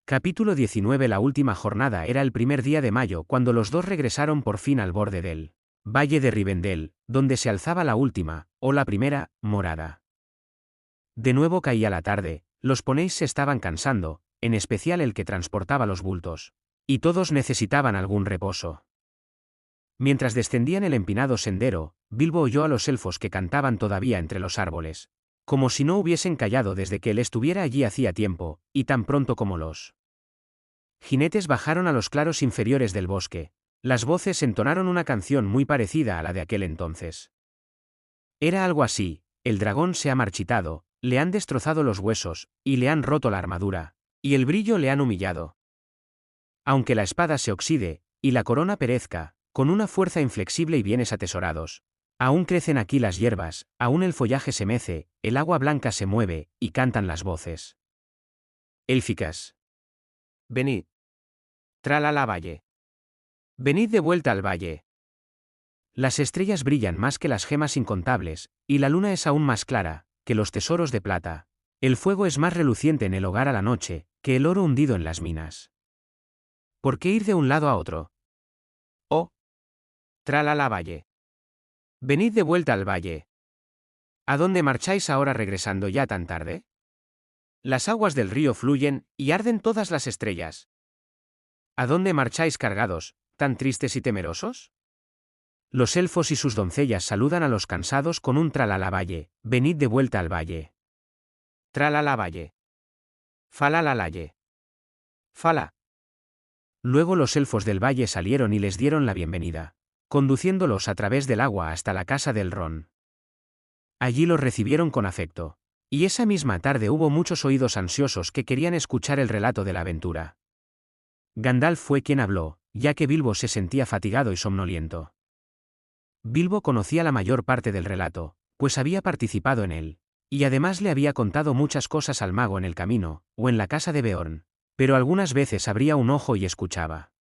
Capítulo 19. La última jornada era el primer día de mayo cuando los dos regresaron por fin al borde del Valle de Rivendell, donde se alzaba la última, o la primera, morada. De nuevo caía la tarde, los poneys se estaban cansando, en especial el que transportaba los bultos. Y todos necesitaban algún reposo. Mientras descendían el empinado sendero, Bilbo oyó a los elfos que cantaban todavía entre los árboles. Como si no hubiesen callado desde que él estuviera allí hacía tiempo, y tan pronto como los jinetes bajaron a los claros inferiores del bosque, las voces entonaron una canción muy parecida a la de aquel entonces. Era algo así: el dragón se ha marchitado, le han destrozado los huesos, y le han roto la armadura, y el brillo le han humillado. Aunque la espada se oxide, y la corona perezca, con una fuerza inflexible y bienes atesorados, aún crecen aquí las hierbas, aún el follaje se mece, el agua blanca se mueve, y cantan las voces élficas. Venid. Tralala valle. Venid de vuelta al valle. Las estrellas brillan más que las gemas incontables, y la luna es aún más clara que los tesoros de plata. El fuego es más reluciente en el hogar a la noche, que el oro hundido en las minas. ¿Por qué ir de un lado a otro? Oh. Tralala valle. Venid de vuelta al valle. ¿A dónde marcháis ahora regresando ya tan tarde? Las aguas del río fluyen, y arden todas las estrellas. ¿A dónde marcháis cargados, tan tristes y temerosos? Los elfos y sus doncellas saludan a los cansados con un tralala valle, venid de vuelta al valle. Tralala valle. Falalalaye. Fala. Luego los elfos del valle salieron y les dieron la bienvenida, conduciéndolos a través del agua hasta la casa del Ron. Allí los recibieron con afecto, y esa misma tarde hubo muchos oídos ansiosos que querían escuchar el relato de la aventura. Gandalf fue quien habló, ya que Bilbo se sentía fatigado y somnoliento. Bilbo conocía la mayor parte del relato, pues había participado en él, y además le había contado muchas cosas al mago en el camino, o en la casa de Beorn, pero algunas veces abría un ojo y escuchaba.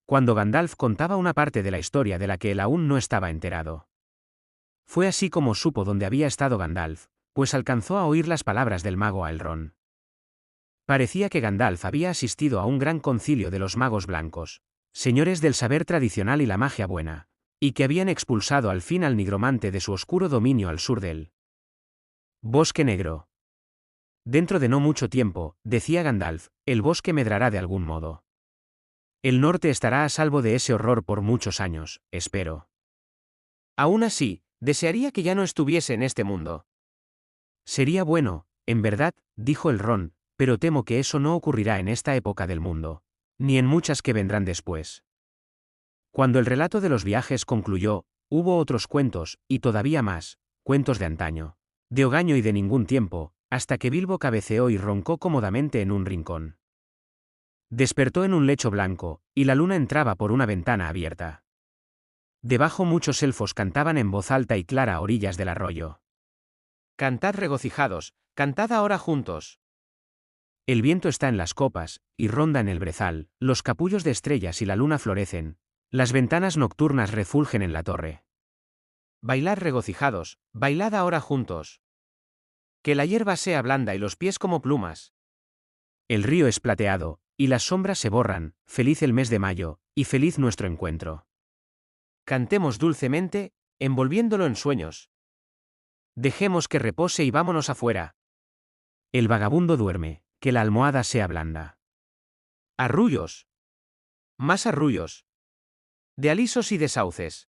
Cuando Gandalf contaba una parte de la historia de la que él aún no estaba enterado. Fue así como supo dónde había estado Gandalf, pues alcanzó a oír las palabras del mago a Elrond. Parecía que Gandalf había asistido a un gran concilio de los magos blancos, señores del saber tradicional y la magia buena, y que habían expulsado al fin al nigromante de su oscuro dominio al sur del Bosque Negro. Dentro de no mucho tiempo, decía Gandalf, el bosque medrará de algún modo. El norte estará a salvo de ese horror por muchos años, espero. Aún así, desearía que ya no estuviese en este mundo. Sería bueno, en verdad, dijo Elrond, pero temo que eso no ocurrirá en esta época del mundo, ni en muchas que vendrán después. Cuando el relato de los viajes concluyó, hubo otros cuentos, y todavía más, cuentos de antaño, de hogaño y de ningún tiempo, hasta que Bilbo cabeceó y roncó cómodamente en un rincón. Despertó en un lecho blanco, y la luna entraba por una ventana abierta. Debajo muchos elfos cantaban en voz alta y clara a orillas del arroyo. Cantad regocijados, cantad ahora juntos. El viento está en las copas, y ronda en el brezal, los capullos de estrellas y la luna florecen, las ventanas nocturnas refulgen en la torre. Bailad regocijados, bailad ahora juntos. Que la hierba sea blanda y los pies como plumas. El río es plateado, y las sombras se borran, feliz el mes de mayo, y feliz nuestro encuentro. Cantemos dulcemente, envolviéndolo en sueños. Dejemos que repose y vámonos afuera. El vagabundo duerme, que la almohada sea blanda. Arrullos. Más arrullos. De alisos y de sauces.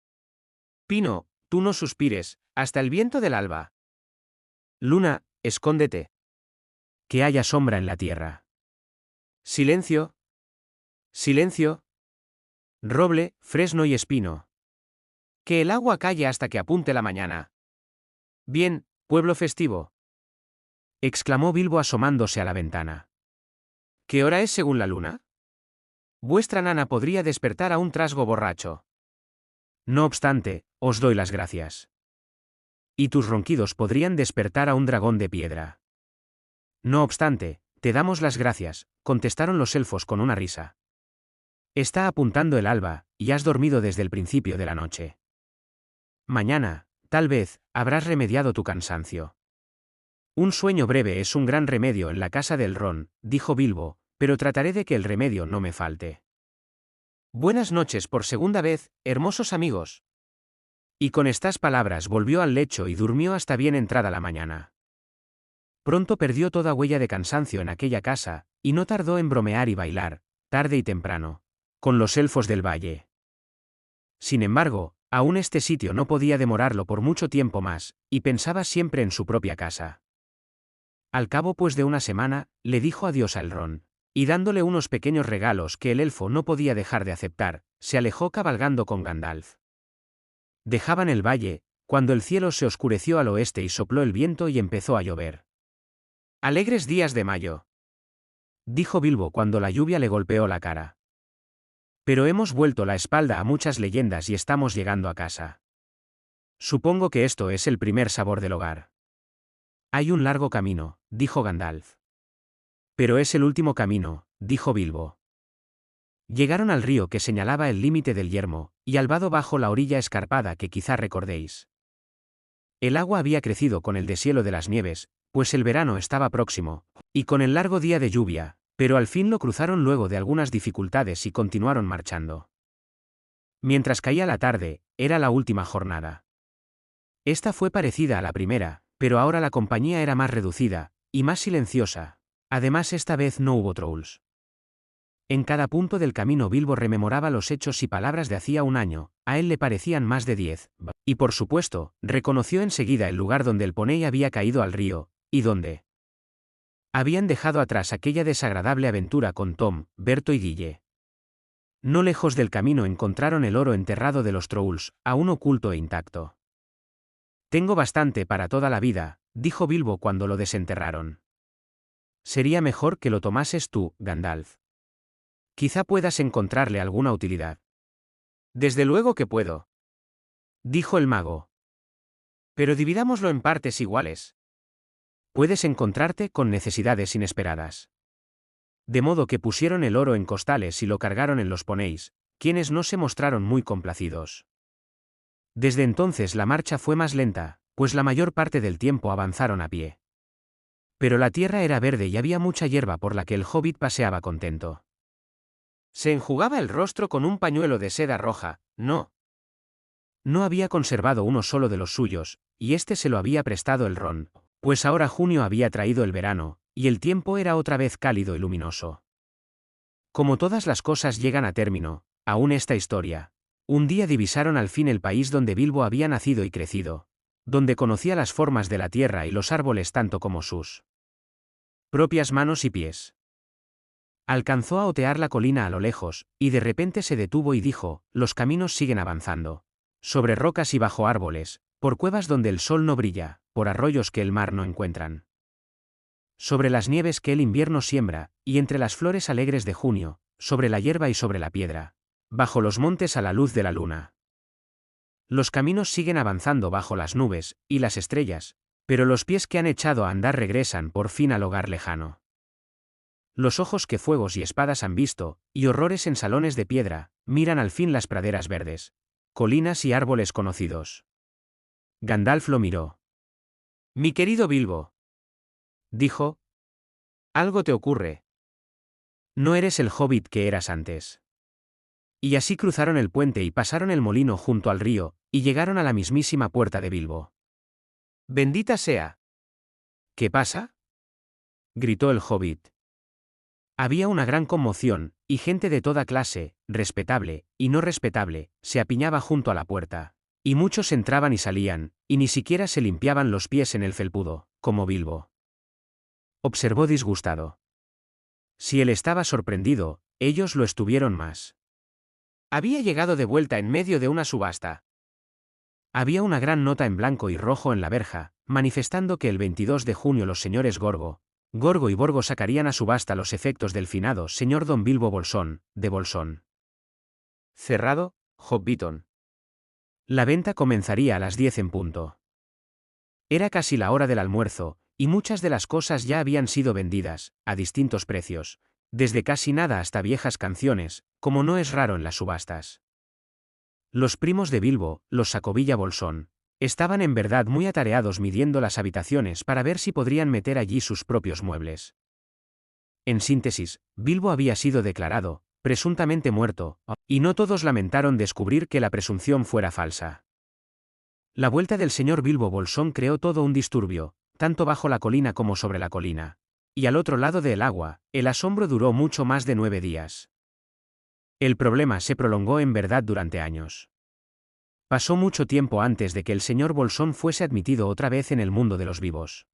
Pino, tú no suspires, hasta el viento del alba. Luna, escóndete. Que haya sombra en la tierra. Silencio. Silencio. Roble, fresno y espino. Que el agua calle hasta que apunte la mañana. Bien, pueblo festivo. Exclamó Bilbo asomándose a la ventana. ¿Qué hora es según la luna? Vuestra nana podría despertar a un trasgo borracho. No obstante, os doy las gracias. Y tus ronquidos podrían despertar a un dragón de piedra. No obstante, te damos las gracias, contestaron los elfos con una risa. Está apuntando el alba, y has dormido desde el principio de la noche. Mañana, tal vez, habrás remediado tu cansancio. Un sueño breve es un gran remedio en la casa del Ron, dijo Bilbo, pero trataré de que el remedio no me falte. Buenas noches por segunda vez, hermosos amigos. Y con estas palabras volvió al lecho y durmió hasta bien entrada la mañana. Pronto perdió toda huella de cansancio en aquella casa, y no tardó en bromear y bailar, tarde y temprano, con los elfos del valle. Sin embargo, aún este sitio no podía demorarlo por mucho tiempo más, y pensaba siempre en su propia casa. Al cabo pues de una semana, le dijo adiós a Elrond, y dándole unos pequeños regalos que el elfo no podía dejar de aceptar, se alejó cabalgando con Gandalf. Dejaban el valle, cuando el cielo se oscureció al oeste y sopló el viento y empezó a llover. Alegres días de mayo, dijo Bilbo cuando la lluvia le golpeó la cara. Pero hemos vuelto la espalda a muchas leyendas y estamos llegando a casa. Supongo que esto es el primer sabor del hogar. Hay un largo camino, dijo Gandalf. Pero es el último camino, dijo Bilbo. Llegaron al río que señalaba el límite del yermo, y al vado bajo la orilla escarpada que quizá recordéis. El agua había crecido con el deshielo de las nieves, pues el verano estaba próximo, y con el largo día de lluvia, pero al fin lo cruzaron luego de algunas dificultades y continuaron marchando. Mientras caía la tarde, era la última jornada. Esta fue parecida a la primera, pero ahora la compañía era más reducida, y más silenciosa. Además esta vez no hubo trolls. En cada punto del camino Bilbo rememoraba los hechos y palabras de hacía un año, a él le parecían más de 10, y por supuesto, reconoció enseguida el lugar donde el poney había caído al río, y donde habían dejado atrás aquella desagradable aventura con Tom, Berto y Guille. No lejos del camino encontraron el oro enterrado de los trolls, aún oculto e intacto. Tengo bastante para toda la vida, dijo Bilbo cuando lo desenterraron. Sería mejor que lo tomases tú, Gandalf. Quizá puedas encontrarle alguna utilidad. Desde luego que puedo, dijo el mago. Pero dividámoslo en partes iguales. Puedes encontrarte con necesidades inesperadas. De modo que pusieron el oro en costales y lo cargaron en los poneys, quienes no se mostraron muy complacidos. Desde entonces la marcha fue más lenta, pues la mayor parte del tiempo avanzaron a pie. Pero la tierra era verde y había mucha hierba por la que el hobbit paseaba contento. Se enjugaba el rostro con un pañuelo de seda roja, no había conservado uno solo de los suyos, y este se lo había prestado Elrond, pues ahora junio había traído el verano, y el tiempo era otra vez cálido y luminoso. Como todas las cosas llegan a término, aún esta historia. Un día divisaron al fin el país donde Bilbo había nacido y crecido, donde conocía las formas de la tierra y los árboles tanto como sus propias manos y pies. Alcanzó a otear la colina a lo lejos, y de repente se detuvo y dijo: los caminos siguen avanzando. Sobre rocas y bajo árboles, por cuevas donde el sol no brilla, por arroyos que el mar no encuentran. Sobre las nieves que el invierno siembra, y entre las flores alegres de junio, sobre la hierba y sobre la piedra, bajo los montes a la luz de la luna. Los caminos siguen avanzando bajo las nubes, y las estrellas, pero los pies que han echado a andar regresan por fin al hogar lejano. Los ojos que fuegos y espadas han visto, y horrores en salones de piedra, miran al fin las praderas verdes, colinas y árboles conocidos. Gandalf lo miró. Mi querido Bilbo, dijo, algo te ocurre. No eres el hobbit que eras antes. Y así cruzaron el puente y pasaron el molino junto al río, y llegaron a la mismísima puerta de Bilbo. Bendita sea. ¿Qué pasa?, gritó el hobbit. Había una gran conmoción, y gente de toda clase, respetable y no respetable, se apiñaba junto a la puerta. Y muchos entraban y salían, y ni siquiera se limpiaban los pies en el felpudo, como Bilbo. Observó disgustado. Si él estaba sorprendido, ellos lo estuvieron más. Había llegado de vuelta en medio de una subasta. Había una gran nota en blanco y rojo en la verja, manifestando que el 22 de junio los señores Gorgo y Borgo sacarían a subasta los efectos del finado señor don Bilbo Bolsón, de Bolsón. Cerrado, Hobbiton. La venta comenzaría a las 10 en punto. Era casi la hora del almuerzo, y muchas de las cosas ya habían sido vendidas, a distintos precios, desde casi nada hasta viejas canciones, como no es raro en las subastas. Los primos de Bilbo, los Sacovilla Bolsón, estaban en verdad muy atareados midiendo las habitaciones para ver si podrían meter allí sus propios muebles. En síntesis, Bilbo había sido declarado, presuntamente muerto, y no todos lamentaron descubrir que la presunción fuera falsa. La vuelta del señor Bilbo Bolsón creó todo un disturbio, tanto bajo la colina como sobre la colina. Y al otro lado del agua, el asombro duró mucho más de 9 días. El problema se prolongó en verdad durante años. Pasó mucho tiempo antes de que el señor Bolsón fuese admitido otra vez en el mundo de los vivos.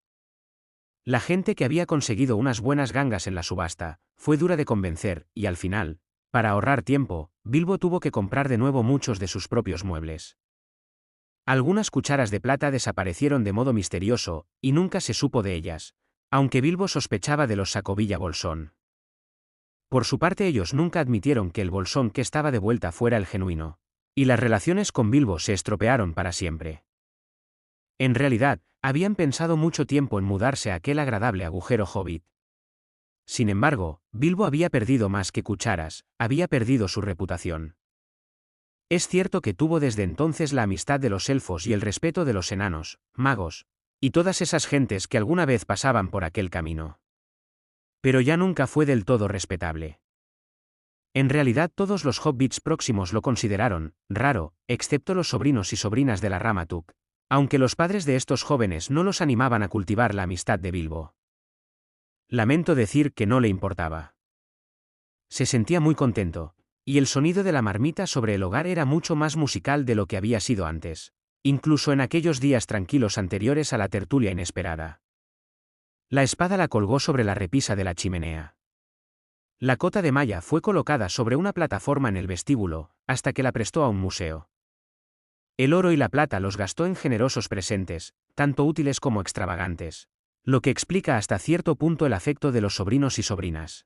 La gente que había conseguido unas buenas gangas en la subasta, fue dura de convencer, y al final, para ahorrar tiempo, Bilbo tuvo que comprar de nuevo muchos de sus propios muebles. Algunas cucharas de plata desaparecieron de modo misterioso, y nunca se supo de ellas, aunque Bilbo sospechaba de los Sacovilla Bolsón. Por su parte ellos nunca admitieron que el Bolsón que estaba de vuelta fuera el genuino, y las relaciones con Bilbo se estropearon para siempre. En realidad, habían pensado mucho tiempo en mudarse a aquel agradable agujero hobbit. Sin embargo, Bilbo había perdido más que cucharas, había perdido su reputación. Es cierto que tuvo desde entonces la amistad de los elfos y el respeto de los enanos, magos, y todas esas gentes que alguna vez pasaban por aquel camino. Pero ya nunca fue del todo respetable. En realidad todos los hobbits próximos lo consideraron raro, excepto los sobrinos y sobrinas de la rama Tuk, aunque los padres de estos jóvenes no los animaban a cultivar la amistad de Bilbo. Lamento decir que no le importaba. Se sentía muy contento, y el sonido de la marmita sobre el hogar era mucho más musical de lo que había sido antes, incluso en aquellos días tranquilos anteriores a la tertulia inesperada. La espada la colgó sobre la repisa de la chimenea. La cota de malla fue colocada sobre una plataforma en el vestíbulo, hasta que la prestó a un museo. El oro y la plata los gastó en generosos presentes, tanto útiles como extravagantes, lo que explica hasta cierto punto el afecto de los sobrinos y sobrinas.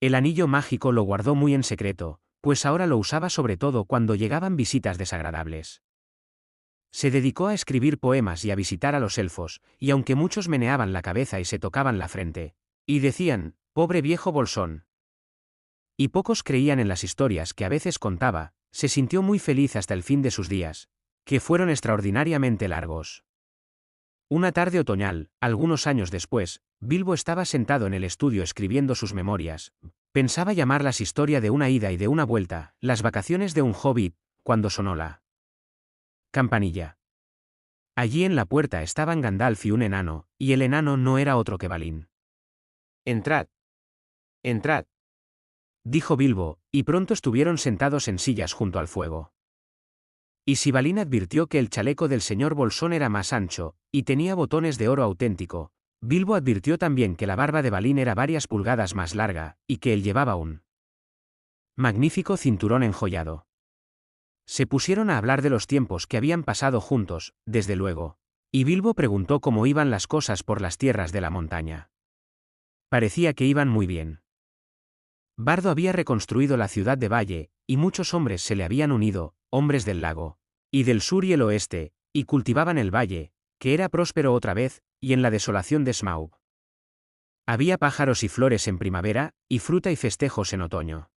El anillo mágico lo guardó muy en secreto, pues ahora lo usaba sobre todo cuando llegaban visitas desagradables. Se dedicó a escribir poemas y a visitar a los elfos, y aunque muchos meneaban la cabeza y se tocaban la frente, y decían, «Pobre viejo Bolsón», y pocos creían en las historias que a veces contaba, se sintió muy feliz hasta el fin de sus días, que fueron extraordinariamente largos. Una tarde otoñal, algunos años después, Bilbo estaba sentado en el estudio escribiendo sus memorias. Pensaba llamarlas Historia de una ida y de una vuelta, las vacaciones de un hobbit, cuando sonó la campanilla. Allí en la puerta estaban Gandalf y un enano, y el enano no era otro que Balin. «Entrad. Entrad», dijo Bilbo, y pronto estuvieron sentados en sillas junto al fuego. Y si Balin advirtió que el chaleco del señor Bolsón era más ancho, y tenía botones de oro auténtico, Bilbo advirtió también que la barba de Balin era varias pulgadas más larga, y que él llevaba un magnífico cinturón enjollado. Se pusieron a hablar de los tiempos que habían pasado juntos, desde luego, y Bilbo preguntó cómo iban las cosas por las tierras de la montaña. Parecía que iban muy bien. Bardo había reconstruido la ciudad de Valle, y muchos hombres se le habían unido, hombres del lago, y del sur y el oeste, y cultivaban el valle, que era próspero otra vez, y en la desolación de Smaug. Había pájaros y flores en primavera, y fruta y festejos en otoño.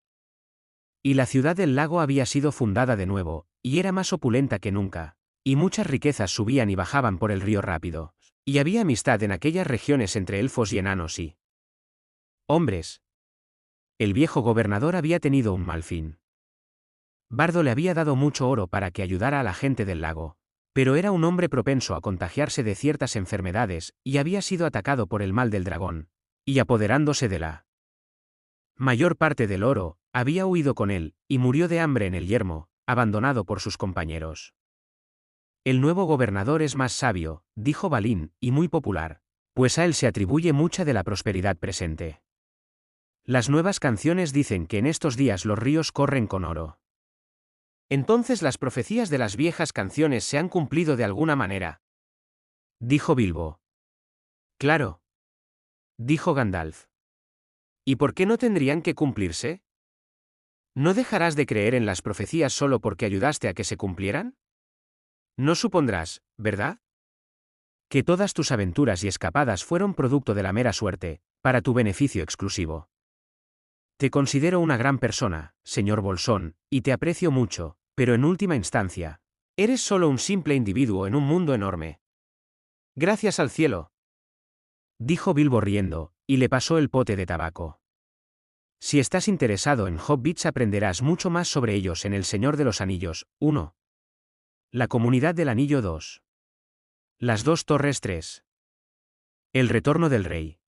Y la ciudad del lago había sido fundada de nuevo, y era más opulenta que nunca, y muchas riquezas subían y bajaban por el río rápido, y había amistad en aquellas regiones entre elfos y enanos y hombres. El viejo gobernador había tenido un mal fin. Bardo le había dado mucho oro para que ayudara a la gente del lago, pero era un hombre propenso a contagiarse de ciertas enfermedades, y había sido atacado por el mal del dragón, y apoderándose de la mayor parte del oro, había huido con él, y murió de hambre en el yermo, abandonado por sus compañeros. El nuevo gobernador es más sabio, dijo Balin, y muy popular, pues a él se atribuye mucha de la prosperidad presente. Las nuevas canciones dicen que en estos días los ríos corren con oro. Entonces las profecías de las viejas canciones se han cumplido de alguna manera, dijo Bilbo. Claro, dijo Gandalf. ¿Y por qué no tendrían que cumplirse? ¿No dejarás de creer en las profecías solo porque ayudaste a que se cumplieran? No supondrás, ¿verdad?, que todas tus aventuras y escapadas fueron producto de la mera suerte, para tu beneficio exclusivo. Te considero una gran persona, señor Bolsón, y te aprecio mucho, pero en última instancia, eres solo un simple individuo en un mundo enorme. Gracias al cielo, dijo Bilbo riendo, y le pasó el pote de tabaco. Si estás interesado en Hobbits aprenderás mucho más sobre ellos en El Señor de los Anillos, 1. La Comunidad del Anillo 2. Las dos Torres 3. El Retorno del Rey.